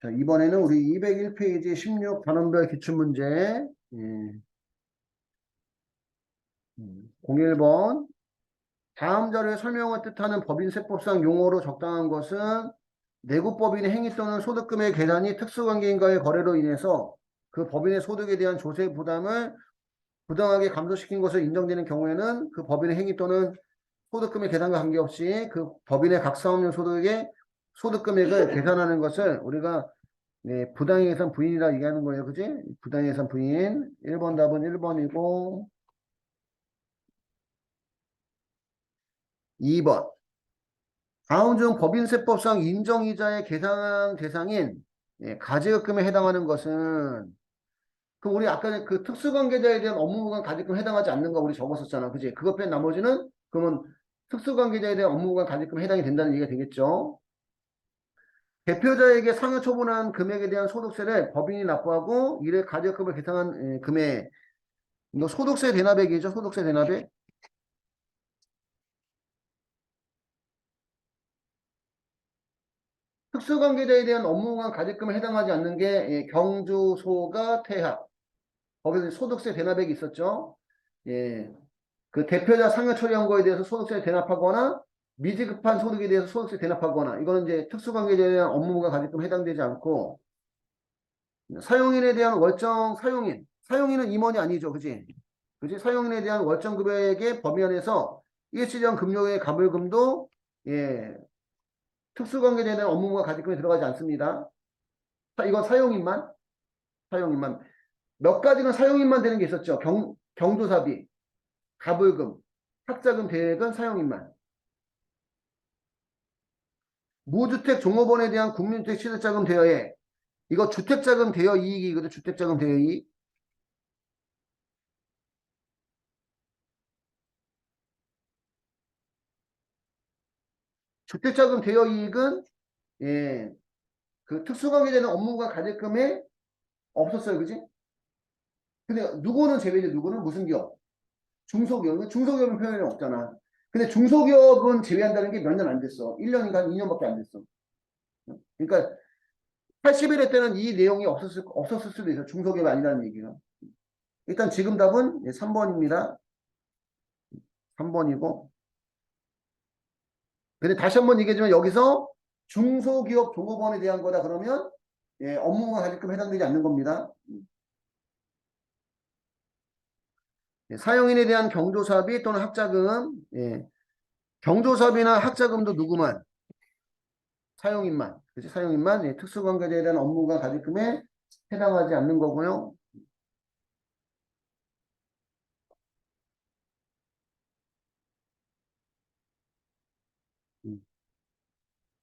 자, 이번에는 우리 201페이지 16 단원별 기출문제. 예. 01번. 다음 자료의 설명을 뜻하는 법인세법상 용어로 적당한 것은 내국법인의 행위 또는 소득금의 계산이 특수관계인과의 거래로 인해서 그 법인의 소득에 대한 조세 부담을 부당하게 감소시킨 것으로 인정되는 경우에는 그 법인의 행위 또는 소득금의 계산과 관계없이 그 법인의 각 사업용 소득의 소득금액을 계산하는 것을 우리가 네, 부당예산 부인이라 얘기하는 거예요. 그지? 부당예산 부인. 1번 답은 1번이고, 2번. 다음 중 법인세법상 인정이자의 계산 대상인 가지급금에 해당하는 것은, 그럼 우리 아까 그 특수관계자에 대한 업무부관 가지금 해당하지 않는 거 우리 적었었잖아. 그지? 그것 뺀 나머지는, 그러면 특수관계자에 대한 업무부관 가지금 해당이 된다는 얘기가 되겠죠. 대표자에게 상여 처분한 금액에 대한 소득세를 법인이 납부하고 이를 가지급금을 계산한 금액, 이거 소득세 대납액이죠. 소득세 대납액. 특수관계자에 대한 업무관 가지금에 해당하지 않는 게 경주소가 퇴합. 거기서 소득세 대납액이 있었죠. 예, 그 대표자 상여 처리한 거에 대해서 소득세 대납하거나 미지급한 소득에 대해서 소득세 대납하거나 이거는 이제 특수관계자에 대한 업무관 가지금 해당되지 않고 사용인에 대한 월정 사용인. 사용인은 임원이 아니죠. 그지? 그지? 사용인에 대한 월정 금액의 범위 안에서 일시적 급료의 가불금도 특수관계자에 대한 업무가 가지금에 들어가지 않습니다. 이건 사용인만. 몇 가지는 사용인만 되는 게 있었죠. 경조사비, 가불금, 학자금 대액은 사용인만. 무주택 종업원에 대한 국민주택 취득자금 대여액. 이거 주택자금 대여 이익이거든. 주택자금 대여 이익. 주택자금 대여 이익은 그 특수관계자는 업무가 가지금에 없었어요. 그지? 근데 누구는 제외지 누구는 무슨 기업? 중소기업은 중소기업은 표현이 없잖아. 근데 중소기업은 제외한다는 게 몇 년 안 됐어. 1년인가 한 2년밖에 안 됐어. 그러니까 80일에 때는 이 내용이 없었을 수도 있어. 중소기업이 아니라는 얘기가. 일단 지금 답은 3번입니다. 3번이고. 근데 다시 한번 얘기하지만 여기서 중소기업 종업원에 대한 거다 그러면 업무가 가지금 해당되지 않는 겁니다. 사용인에 대한 경조사비 또는 학자금, 경조사비나 학자금도 누구만? 사용인만. 그치? 사용인만 특수관계자에 대한 업무가 가지금에 해당하지 않는 거고요.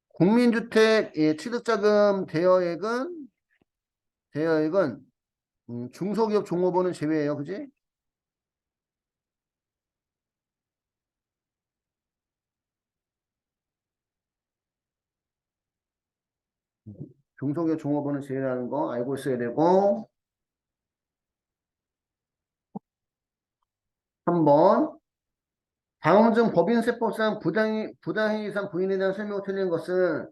국민주택 취득자금 대여액은 중소기업 종업원은 제외예요. 그지? 중소기업 종업원은 제외라는 거 알고 있어야 되고 3번 다음 중 법인세법상 부당행위상 부인에 대한 설명을 틀린 것은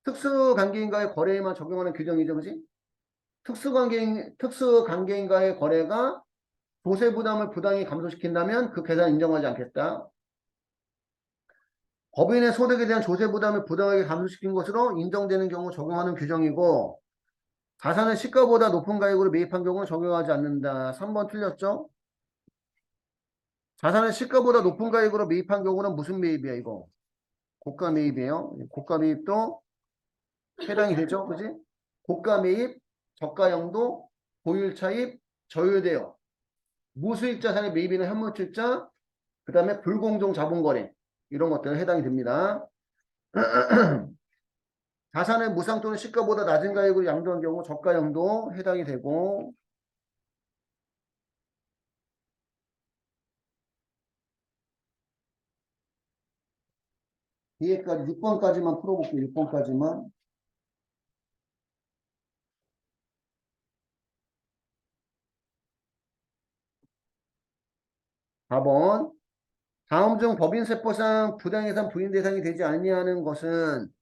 특수관계인과의 거래에만 적용하는 규정이죠. 그지? 특수관계인과의 거래가 조세 부담을 부당히 감소시킨다면 그 계산 인정하지 않겠다. 법인의 소득에 대한 조세 부담을 부당하게 감소시킨 것으로 인정되는 경우 적용하는 규정이고 자산을 시가보다 높은 가격으로 매입한 경우는 적용하지 않는다. 3번 틀렸죠? 자산을 시가보다 높은 가격으로 매입한 경우는 무슨 매입이야 이거? 고가 매입이에요. 고가 매입도 해당이 되죠. 그지? 고가 매입, 저가 영도, 보유 차입, 저율대여. 무수익 자산의 매입이나 현물 출자, 그 다음에 불공정 자본거래. 이런 것들은 해당이 됩니다. 자산을 무상 또는 시가보다 낮은 가격으로 양도한 경우 저가 영도 해당이 되고 뒤에까지 6번까지만 풀어볼게요. 6번까지만. 4번. 다음 중 법인세법상 부당해산 부인 대상이 되지 아니하는 것은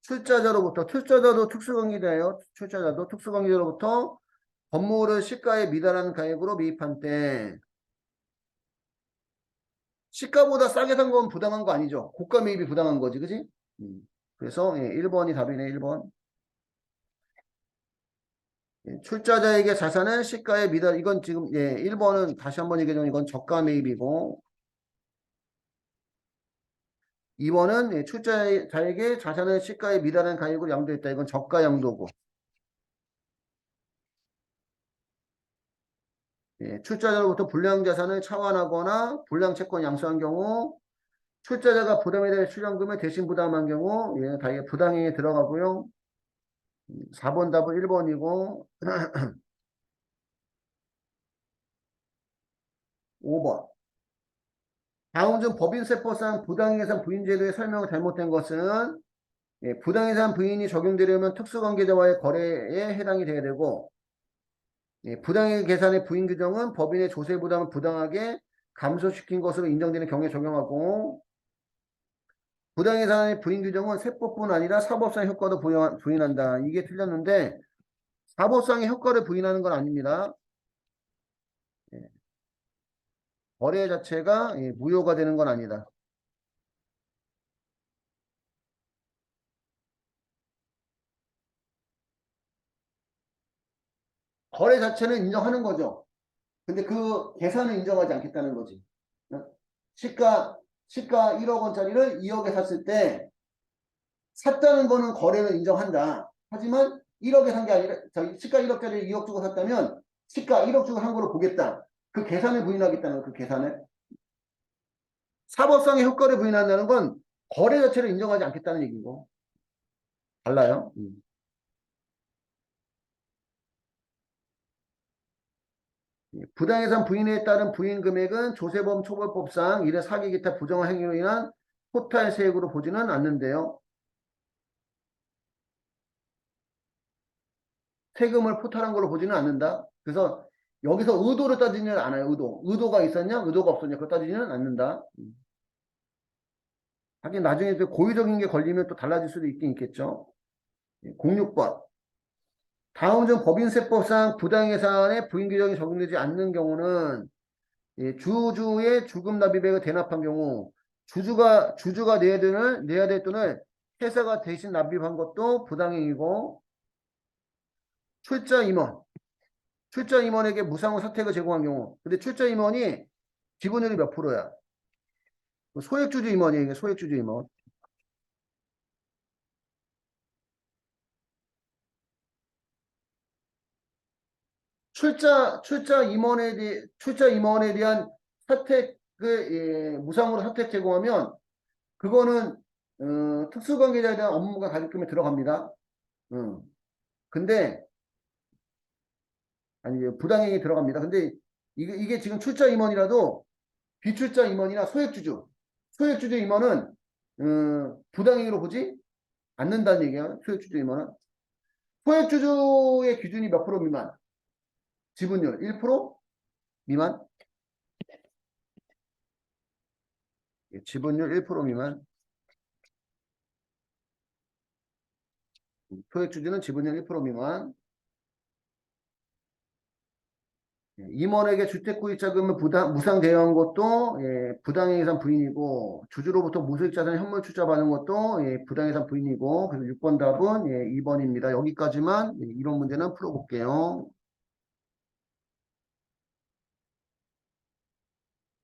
출자자도 특수관계자예요. 출자자도 특수관계자로부터 건물을 시가에 미달하는 가액으로 매입한 때 시가보다 싸게 산 건 부당한 거 아니죠? 고가 매입이 부당한 거지, 그지? 그래서 1번이 답이네, 1번. 출자자에게 자산은 시가에 미달, 이건 지금 1번은 다시 한번 얘기하자면 이건 저가 매입이고 2번은 출자자에게 자산은 시가에 미달하는 가액으로 양도했다. 이건 저가 양도고. 출자자로부터 불량 자산을 차환하거나 불량 채권 양수한 경우 출자자가 부담에 대해 출연금을 대신 부담한 경우 다 이게 부당행위에 들어가고요. 4번 답은 1번이고 5번. 다음 중 법인세법상 부당해산 부인제도의 설명을 잘못된 것은 부당해산 부인이 적용되려면 특수관계자와의 거래에 해당이 돼야 되고 부당해 계산의 부인 규정은 법인의 조세 부담을 부당하게 감소시킨 것으로 인정되는 경우에 적용하고 부당해산의 부인 규정은 세법뿐 아니라 사법상 효과도 부인한다. 이게 틀렸는데 사법상의 효과를 부인하는 건 아닙니다. 거래 자체가 무효가 되는 건 아니다. 거래 자체는 인정하는 거죠. 근데 그 계산을 인정하지 않겠다는 거지. 시가 1억 원짜리를 2억에 샀을 때 샀다는 거는 거래를 인정한다. 하지만 1억에 산 게 아니라 시가 1억짜리 2억 주고 샀다면 시가 1억 주고 산 거로 보겠다. 그 계산을 부인하겠다는 그 계산을. 사법상의 효과를 부인한다는 건 거래 자체를 인정하지 않겠다는 얘기고. 달라요. 부당해산 부인에 따른 부인 금액은 조세범 처벌법상 이래 사기 기타 부정한 행위로 인한 토탈 세액으로 보지는 않는데요. 세금을 포탈한 걸로 보지는 않는다. 그래서 여기서 의도를 따지지는 않아요. 의도가 있었냐 의도가 없었냐 그거 따지지는 않는다. 하긴 나중에 고의적인 게 걸리면 또 달라질 수도 있긴 있겠죠. 06번. 다음 중 법인세법상 부당해산의 부인 규정이 적용되지 않는 경우는 주주의 주금 납입액을 대납한 경우 주주가 내야 될 돈을 회사가 대신 납입한 것도 부당행위고 출자 임원에게 무상호 사택을 제공한 경우 근데 출자 임원이 지분율이 몇 프로야? 소액주주 임원이에요. 소액주주 임원. 출자 임원에 대한 사택을 무상으로 사택 제공하면 그거는 특수관계자에 대한 업무가 가격금에 들어갑니다. 근데 아니 부당행위 들어갑니다. 근데 이게 지금 출자 임원이라도 비출자 임원이나 소액주주 임원은 부당행위로 보지 않는다는 얘기야. 소액주주 임원은 소액주주의 기준이 몇 프로 미만? 지분율 1% 미만? 지분율 1% 미만. 소액주주는 지분율 1% 미만. 임원에게 주택구입자금을 무상 대여한 것도 부당해산 부인이고 주주로부터 무수익자산 현물 출자받은 것도 부당해산 부인이고 그래서 6번 답은 2번입니다. 여기까지만 이런 문제는 풀어볼게요.